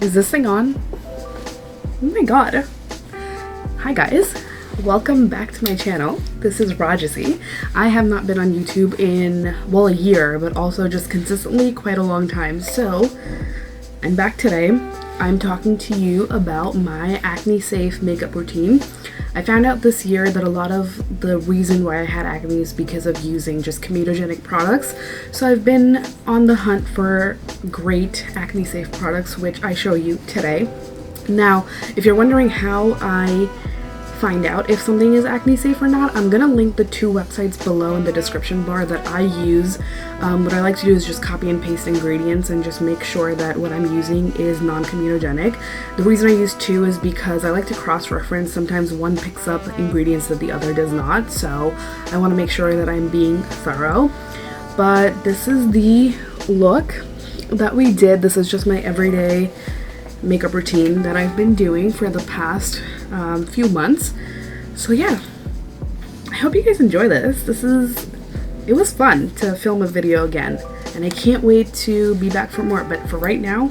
Is this thing on? Oh my god. Hi guys. Welcome back to my channel. This is Rajasi. I have not been on YouTube in, well, a year, but also just consistently quite a long time. So I'm back today. I'm talking to you about my acne safe makeup routine. I found out this year that a lot of the reason why I had acne is because of using just comedogenic products. So I've been on the hunt for great acne safe products, which I show you today. Now, if you're wondering how I find out if something is acne safe or not, I'm gonna link the two websites below in the description bar that I use. What I like to do is just copy and paste ingredients and just make sure that what I'm using is non-comedogenic. The reason I use two is because I like to cross-reference. Sometimes one picks up ingredients that the other does not, so I want to make sure that I'm being thorough. But this is the look that we did. This is just my everyday makeup routine that I've been doing for the past few months. So yeah, I hope you guys enjoy this. It was fun to film a video again, and I can't wait to be back for more. But for right now,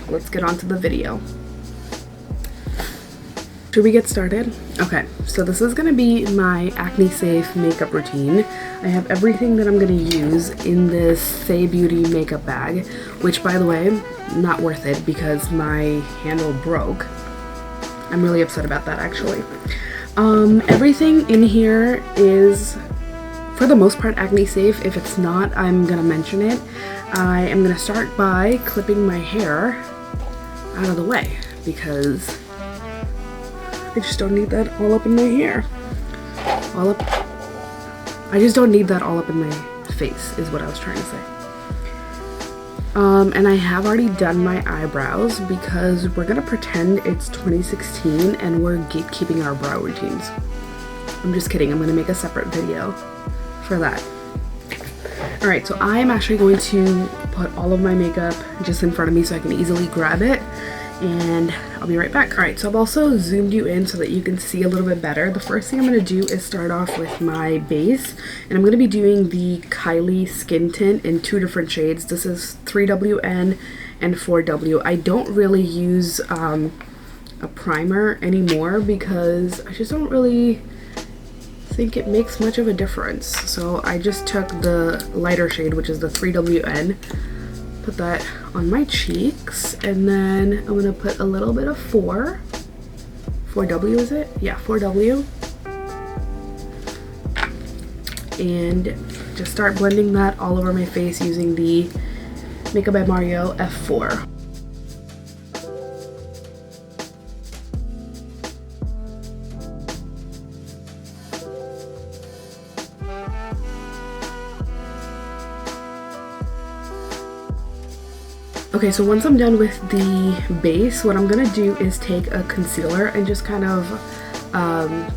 let's get on to the video. Should we get started? Okay, so this is gonna be my acne safe makeup routine. I have everything that I'm gonna use in this Say Beauty makeup bag, which, by the way, not worth it because my handle broke. I'm really upset about that, actually. Everything in here is, for the most part, acne safe. If it's not, I'm gonna mention it. I am gonna start by clipping my hair out of the way because I just don't need that all up in my hair. I just don't need that all up in my face, is what I was trying to say. And I have already done my eyebrows because we're gonna pretend it's 2016 and we're gatekeeping our brow routines. I'm just kidding. I'm gonna make a separate video for that. Alright, so I'm actually going to put all of my makeup just in front of me so I can easily grab it, and I'll be right back. Alright, so I've also zoomed you in so that you can see a little bit better. The first thing I'm going to do is start off with my base, and I'm going to be doing the hiiiii Skin Tint in two different shades. This is 3WN and 4W. I don't really use a primer anymore because I just don't really think it makes much of a difference. So I just took the lighter shade, which is the 3WN, put that on my cheeks, and then I'm gonna put a little bit of 4W, is it? Yeah, 4W, and just start blending that all over my face using the Makeup by Mario F4. Okay, so once I'm done with the base, what I'm gonna do is take a concealer and just kind of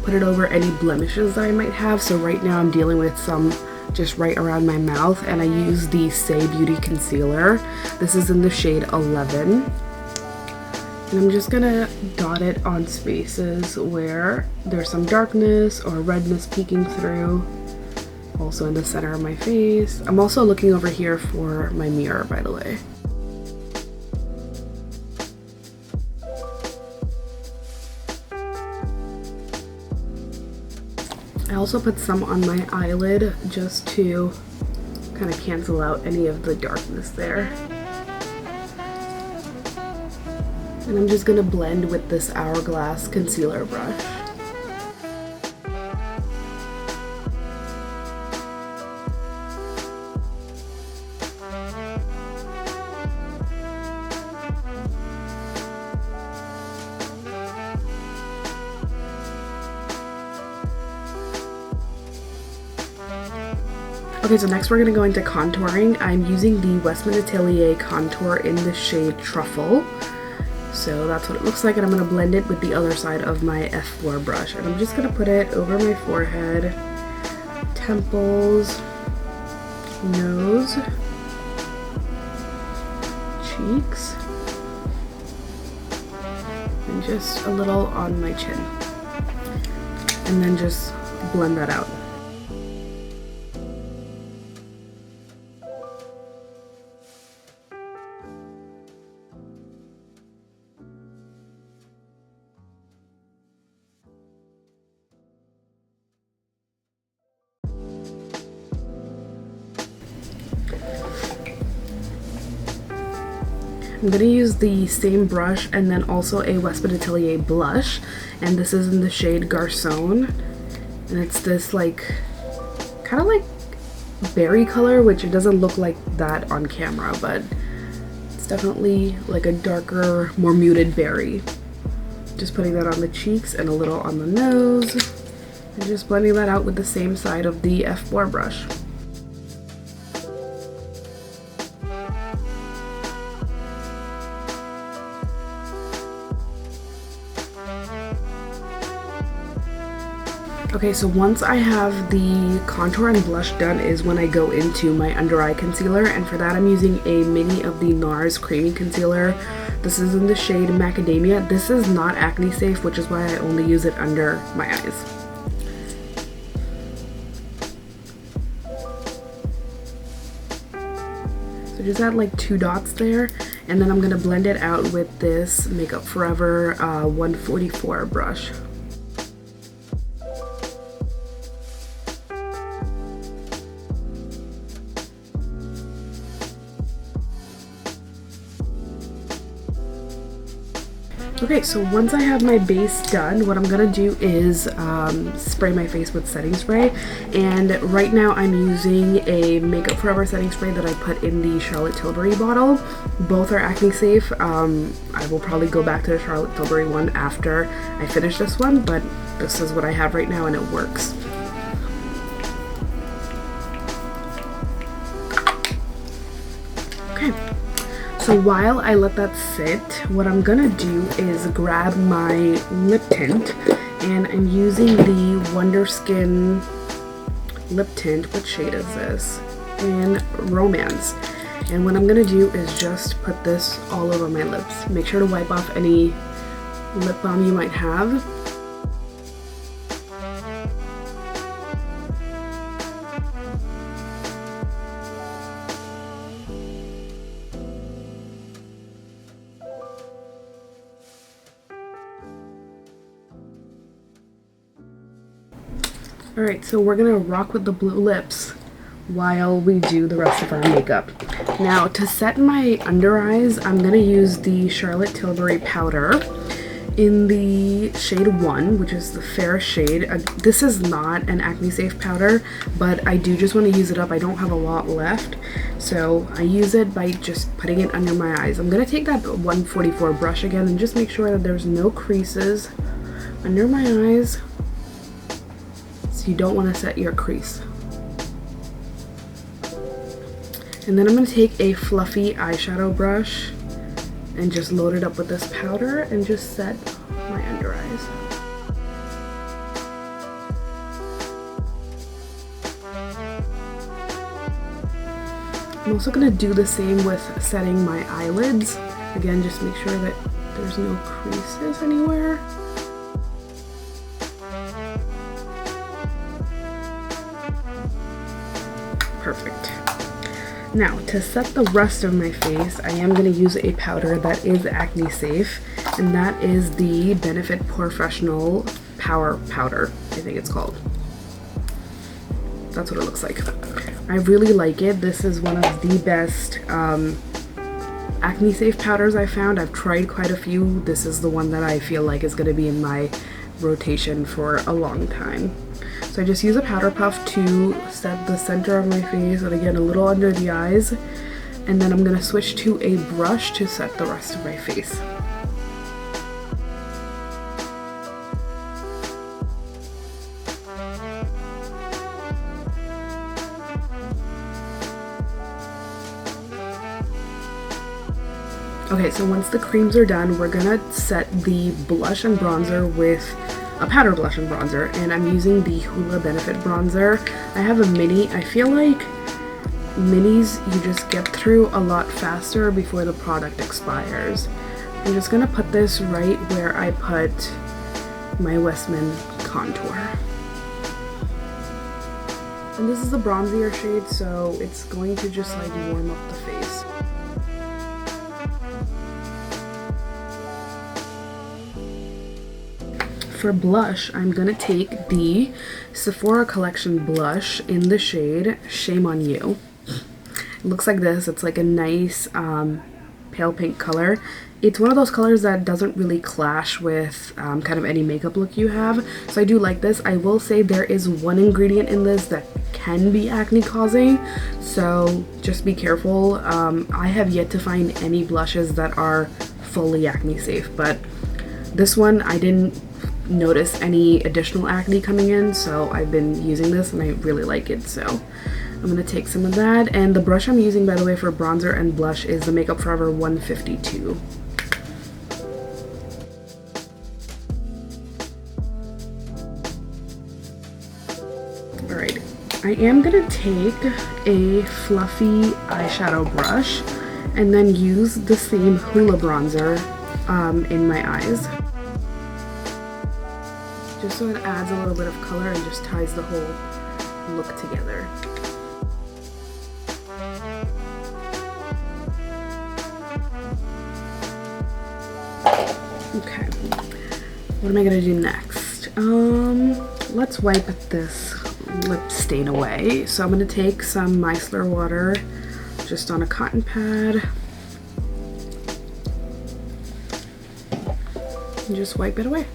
put it over any blemishes that I might have. So right now I'm dealing with some just right around my mouth, and I use the Say Beauty concealer. This is in the shade 11. And I'm just gonna dot it on spaces where there's some darkness or redness peeking through. Also in the center of my face. I'm also looking over here for my mirror, by the way. I also put some on my eyelid just to kind of cancel out any of the darkness there. And I'm just going to blend with this Hourglass concealer brush. Okay, so next we're going to go into contouring. I'm using the Westman Atelier contour in the shade Truffle. So that's what it looks like, and I'm going to blend it with the other side of my F4 brush. And I'm just going to put it over my forehead, temples, nose, cheeks, and just a little on my chin. And then just blend that out. I'm gonna use the same brush and then also a Westman Atelier blush, and this is in the shade Garçon, and it's this like kind of like berry color, which it doesn't look like that on camera, but it's definitely like a darker, more muted berry. Just putting that on the cheeks and a little on the nose, and just blending that out with the same side of the F4 brush. Okay, so once I have the contour and blush done is when I go into my under eye concealer, and for that I'm using a mini of the NARS Creamy Concealer. This is in the shade Macadamia. This is not acne safe, which is why I only use it under my eyes. So just add like 2 dots there, and then I'm gonna blend it out with this Makeup Forever 144 brush. Okay, so once I have my base done, what I'm gonna do is spray my face with setting spray, and right now I'm using a Makeup Forever setting spray that I put in the Charlotte Tilbury bottle. Both are acne safe. I will probably go back to the Charlotte Tilbury one after I finish this one, but this is what I have right now and it works. Okay. So while I let that sit, what I'm gonna do is grab my lip tint, and I'm using the Wonder Skin lip tint. What shade is this? In Romance. And what I'm gonna do is just put this all over my lips. Make sure to wipe off any lip balm you might have. Alright, so we're gonna rock with the blue lips while we do the rest of our makeup. Now, to set my under eyes, I'm gonna use the Charlotte Tilbury powder in the shade 1, which is the fairest shade. This is not an acne safe powder, but I do just want to use it up. I don't have a lot left, so I use it by just putting it under my eyes. I'm gonna take that 144 brush again and just make sure that there's no creases under my eyes. You don't want to set your crease. And then I'm going to take a fluffy eyeshadow brush and just load it up with this powder and just set my under eyes. I'm also going to do the same with setting my eyelids. Again, just make sure that there's no creases anywhere. Perfect. Now, to set the rest of my face, I am going to use a powder that is acne safe, and that is the Benefit Professional Power Powder, I think it's called. That's what it looks like. I really like it. This is one of the best acne safe powders I found. I've tried quite a few. This is the one that I feel like is going to be in my rotation for a long time. So I just use a powder puff to set the center of my face, and again a little under the eyes, and then I'm going to switch to a brush to set the rest of my face. Okay, so once the creams are done, we're gonna set the blush and bronzer with a powder blush and bronzer, and I'm using the Hoola Benefit bronzer. I have a mini. I feel like minis you just get through a lot faster before the product expires. I'm just gonna put this right where I put my Westman contour. And this is a bronzier shade, so it's going to just like warm up the face. For blush, I'm gonna take the Sephora Collection blush in the shade Shame on You. It looks like this. It's like a nice pale pink color. It's one of those colors that doesn't really clash with kind of any makeup look you have. So I do like this. I will say there is one ingredient in this that can be acne causing, so just be careful. I have yet to find any blushes that are fully acne safe, but this one I didn't notice any additional acne coming in, so I've been using this and I really like it. So I'm gonna take some of that, and the brush I'm using, by the way, for bronzer and blush is the Makeup Forever 152. Alright, I am gonna take a fluffy eyeshadow brush and then use the same Hoola bronzer in my eyes, just so it adds a little bit of color and just ties the whole look together. Okay, what am I gonna do next? Let's wipe this lip stain away. So I'm gonna take some micellar water just on a cotton pad and just wipe it away.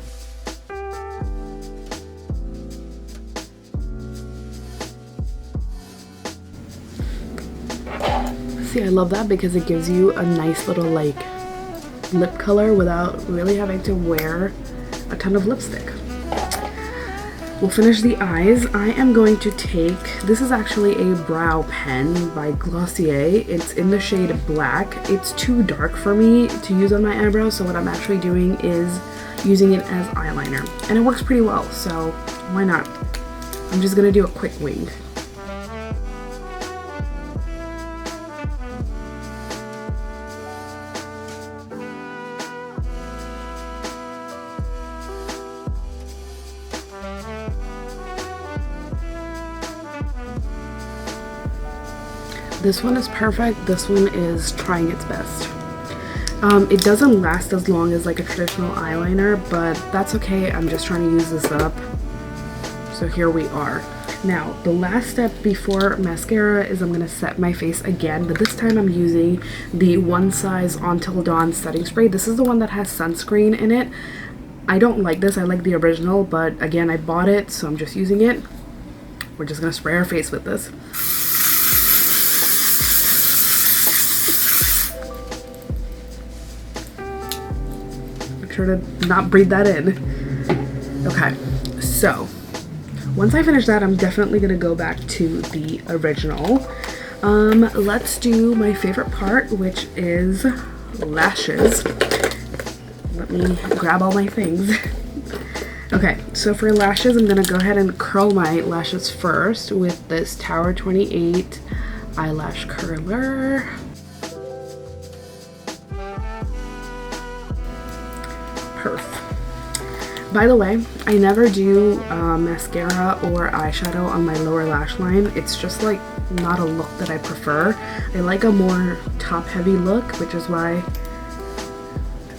See, I love that because it gives you a nice little like lip color without really having to wear a ton of lipstick. We'll finish the eyes. I am going to take, this is actually a brow pen by Glossier. It's in the shade Black. It's too dark for me to use on my eyebrows, so what I'm actually doing is using it as eyeliner. And it works pretty well, so why not? I'm just gonna do a quick wing. This one is perfect. This one is trying its best. It doesn't last as long as like a traditional eyeliner, but that's okay. I'm just trying to use this up. So here we are. Now, the last step before mascara is I'm going to set my face again, but this time I'm using the One Size Until Dawn setting spray. This is the one that has sunscreen in it. I don't like this. I like the original, but again, I bought it, so I'm just using it. We're just going to spray our face with this. To not breathe that in. Okay, so once I finish that, I'm definitely gonna go back to the original. Let's do my favorite part, which is lashes. Let me grab all my things. Okay, so for lashes, I'm gonna go ahead and curl my lashes first with this Tower 28 eyelash curler. Perf. By the way, I never do mascara or eyeshadow on my lower lash line. It's just like not a look that I prefer. I like a more top heavy look, which is why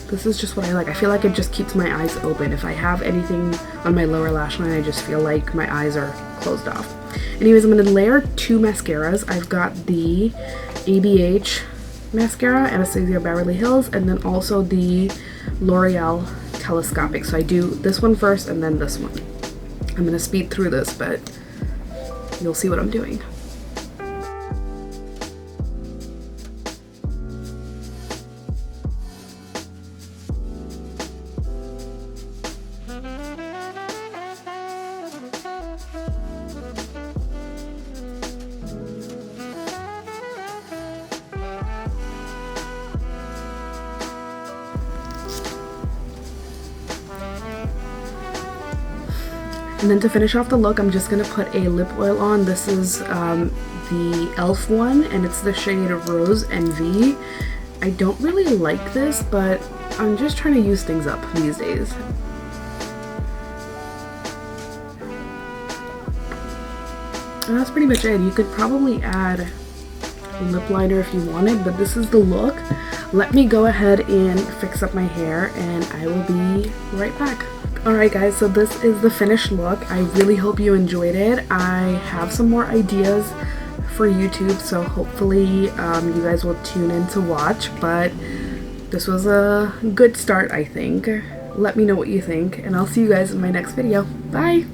this is just what I like. I feel like it just keeps my eyes open. If I have anything on my lower lash line, I just feel like my eyes are closed off. Anyways, I'm going to layer two mascaras. I've got the ABH mascara, Anastasia Beverly Hills, and then also the L'Oreal Telescopic. So I do this one first and then this one. I'm going to speed through this, but you'll see what I'm doing. And then to finish off the look, I'm just going to put a lip oil on. This is the e.l.f. one, and it's the shade Rose Envy. I don't really like this, but I'm just trying to use things up these days. And that's pretty much it. You could probably add a lip liner if you wanted, but this is the look. Let me go ahead and fix up my hair, and I will be right back. Alright guys, so this is the finished look. I really hope you enjoyed it. I have some more ideas for YouTube, so hopefully you guys will tune in to watch, but this was a good start, I think. Let me know what you think, and I'll see you guys in my next video. Bye!